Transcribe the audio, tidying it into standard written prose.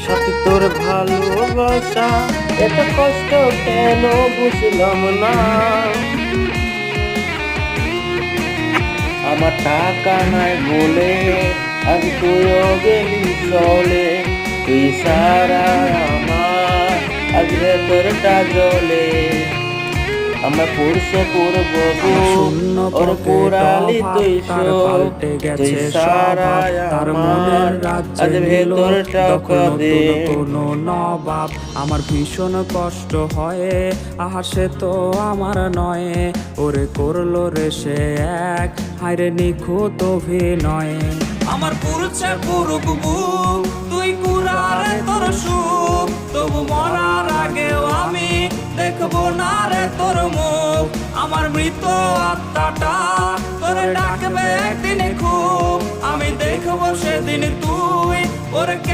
সাথী তোর ভালোবাসা এত কষ্ট কেন বুঝলাম না। আমার টাকা নাই বলে আজ তুইও গেলি চলে, তুই সারা আমার আজ ভেতরটা জ্বলে। আমরা পুরুষে পূর্ব ওর পুরালি তুই পাল্টে গেছে সারা তার আমার মনের রাজ্যে আজ ভেতরটা কাঁদে। কোনো নবাব আমার ভীষণ কষ্ট হয়, আহা সে তো আমার নয়, ওরে করলো রে সে এক হায়রে নিখুঁত অভিনয়। আমার পুরুষে পুরুক বুক তুই কুরারে তোর সুখ, তবু মরার আগেও আমি দেখবো না রে তোর মুখ। আমার মৃত আত্মাটা তোরে ডাকবে একদিন খুব, আমি দেখবো সেদিন তুই ওরে